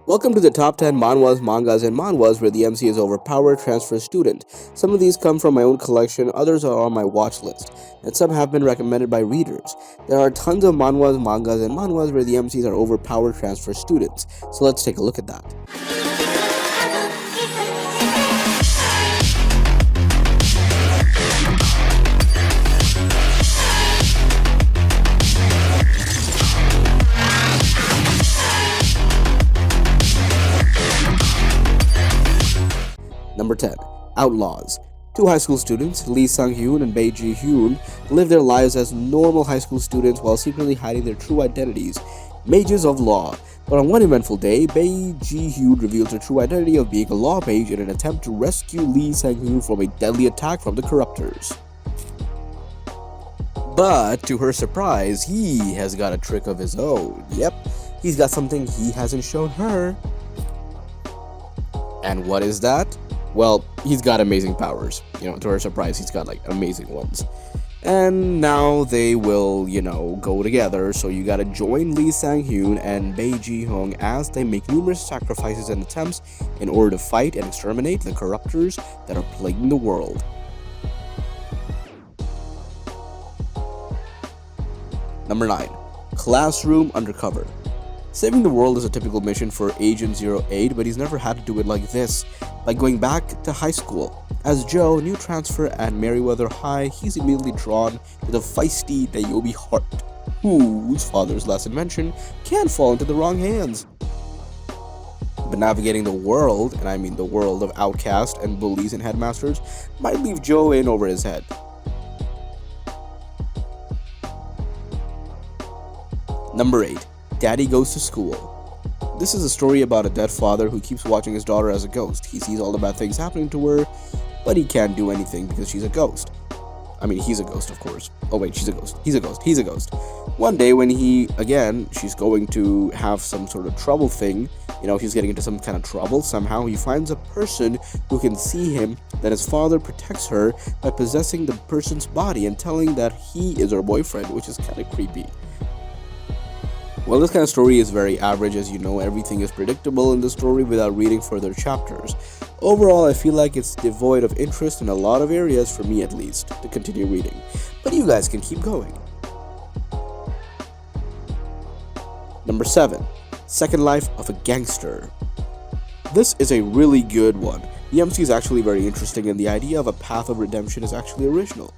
Welcome to the top 10 manhwas, mangas, and manhwas where the MC is overpowered transfer student. Some of these come from my own collection, others are on my watch list, and some have been recommended by readers. There are tons of manhwas, mangas, and manhwas where the MCs are overpowered transfer students, so let's take a look at that. Number 10. Outlaws. Two high school students, Lee Sang-hyun and Bae Ji-hyun, live their lives as normal high school students while secretly hiding their true identities, mages of law. But on one eventful day, Bae Ji-hyun reveals her true identity of being a law mage in an attempt to rescue Lee Sang-hyun from a deadly attack from the corruptors. But to her surprise, he has got a trick of his own. Yep, he's got something he hasn't shown her. And what is that? Well, he's got amazing powers. To her surprise, he's got amazing ones. And now they will, go together. So you gotta join Lee Sang-hyun and Bae Ji-hyun as they make numerous sacrifices and attempts in order to fight and exterminate the corruptors that are plaguing the world. Number 9. Classroom Undercover. Saving the world is a typical mission for Agent 08, but he's never had to do it like this, by going back to high school. As Joe, new transfer at Merriweather High, he's immediately drawn to the feisty Naomi Hart, whose father's last invention can fall into the wrong hands. But navigating the world, and I mean the world of outcasts and bullies and headmasters, might leave Joe in over his head. Number 8. Daddy Goes to School. This is a story about a dead father who keeps watching his daughter as a ghost. He sees all the bad things happening to her, but he can't do anything because she's a ghost. I mean, he's a ghost, of course. Oh wait, she's a ghost. He's a ghost. He's a ghost. One day when she's going to have some sort of trouble thing, he's getting into some kind of trouble, somehow he finds a person who can see him, that his father protects her by possessing the person's body and telling that he is her boyfriend, which is kind of creepy. Well, this kind of story is very average, as you know, everything is predictable in the story without reading further chapters. Overall, I feel like it's devoid of interest in a lot of areas, for me at least, to continue reading. But you guys can keep going. Number 7. Second Life of a Gangster. This is a really good one. The MC is actually very interesting, and the idea of a path of redemption is actually original.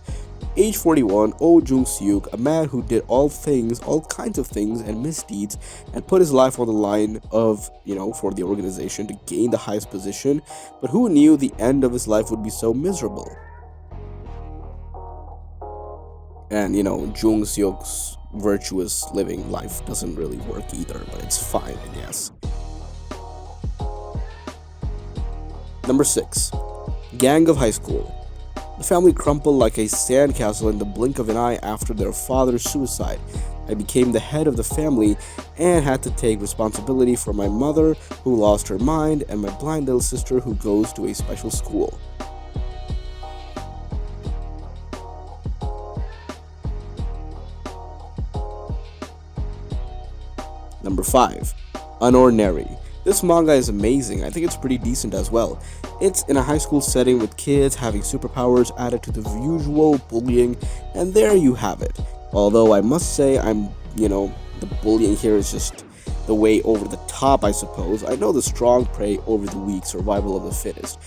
Age 41, Oh Jung-seok, a man who did all kinds of things and misdeeds, and put his life on the line for the organization to gain the highest position, but who knew the end of his life would be so miserable? And, Jung-seok's virtuous living life doesn't really work either, but it's fine, I guess. Number 6. Gang of High School. The family crumpled like a sandcastle in the blink of an eye after their father's suicide. I became the head of the family and had to take responsibility for my mother, who lost her mind, and my blind little sister, who goes to a special school. Number 5. Unordinary. This manga is amazing. I think it's pretty decent as well. It's in a high school setting with kids having superpowers added to the usual bullying, and there you have it. Although I must say the bullying here is just the way over the top, I suppose. I know the strong prey over the weak, survival of the fittest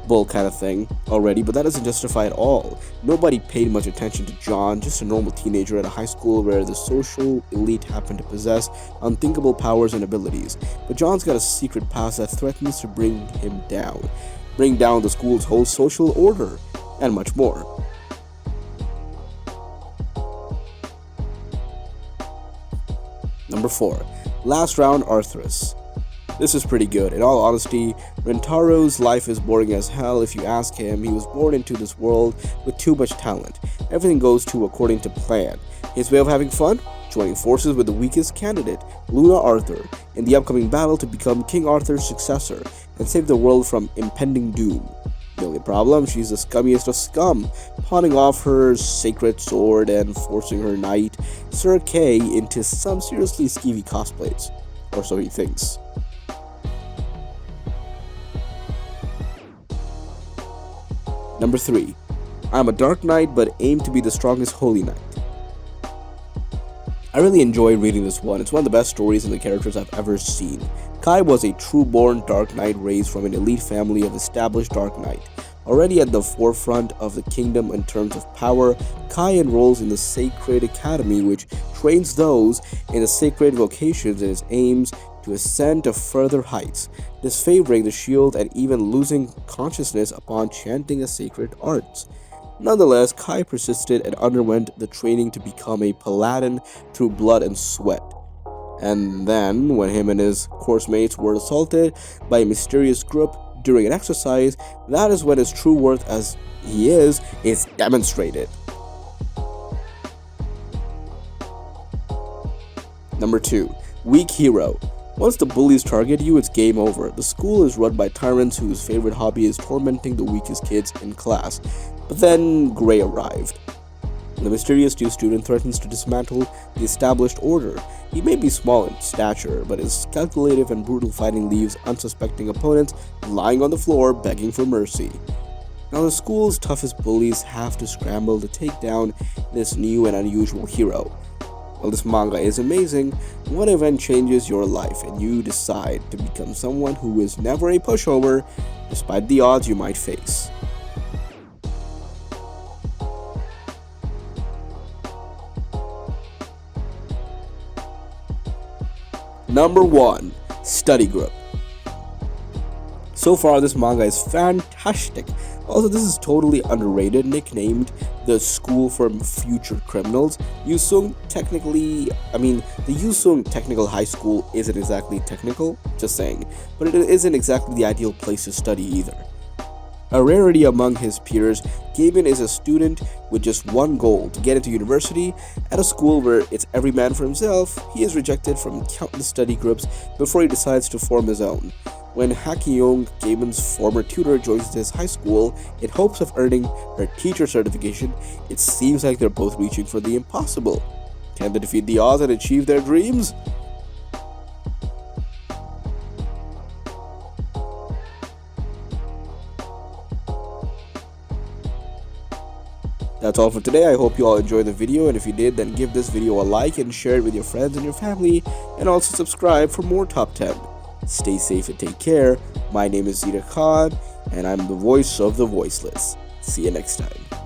bull kind of thing already, but that doesn't justify it all. Nobody paid much attention to John, just a normal teenager at a high school where the social elite happen to possess unthinkable powers and abilities. But John's got a secret past that threatens to bring down the school's whole social order, and much more. Number 4. Last Round Arthritis. This is pretty good. In all honesty, Rentaro's life is boring as hell if you ask him. He was born into this world with too much talent. Everything goes according to plan. His way of having fun? Joining forces with the weakest candidate, Luna Arthur, in the upcoming battle to become King Arthur's successor and save the world from impending doom. The only problem, she's the scummiest of scum, pawning off her sacred sword and forcing her knight, Sir Kay, into some seriously skeevy cosplays. Or so he thinks. Number 3. I'm a dark knight but aim to be the strongest holy knight. I really enjoyed reading this one. It's one of the best stories and the characters I've ever seen. Kai was a true-born Dark Knight raised from an elite family of established Dark Knight. Already at the forefront of the kingdom in terms of power, Kai enrolls in the Sacred Academy, which trains those in the sacred vocations and his aims to ascend to further heights, disfavoring the shield and even losing consciousness upon chanting the sacred arts. Nonetheless, Kai persisted and underwent the training to become a paladin through blood and sweat. And then, when him and his course mates were assaulted by a mysterious group during an exercise, that is when his true worth as he is demonstrated. Number 2. Weak hero. Once the bullies target you, it's game over. The school is run by tyrants whose favorite hobby is tormenting the weakest kids in class. But then Gray arrived. The mysterious new student threatens to dismantle the established order. He may be small in stature, but his calculative and brutal fighting leaves unsuspecting opponents lying on the floor begging for mercy. Now the school's toughest bullies have to scramble to take down this new and unusual hero. While this manga is amazing, one event changes your life and you decide to become someone who is never a pushover despite the odds you might face. Number 1. Study Group. So far, this manga is fantastic. Also, this is totally underrated, nicknamed the School for Future Criminals. The Yusung Technical High School isn't exactly technical, just saying, but it isn't exactly the ideal place to study either. A rarity among his peers, Gaiman is a student with just one goal, to get into university. At a school where it's every man for himself, he is rejected from countless study groups before he decides to form his own. When Hakyung, Gaiman's former tutor, joins his high school in hopes of earning her teacher certification, it seems like they're both reaching for the impossible. Can they defeat the odds and achieve their dreams? That's all for today. I hope you all enjoyed the video, and if you did, then give this video a like and share it with your friends and your family, and also subscribe for more Top 10. Stay safe and take care. My name is Zita Khan, and I'm the voice of the voiceless. See you next time.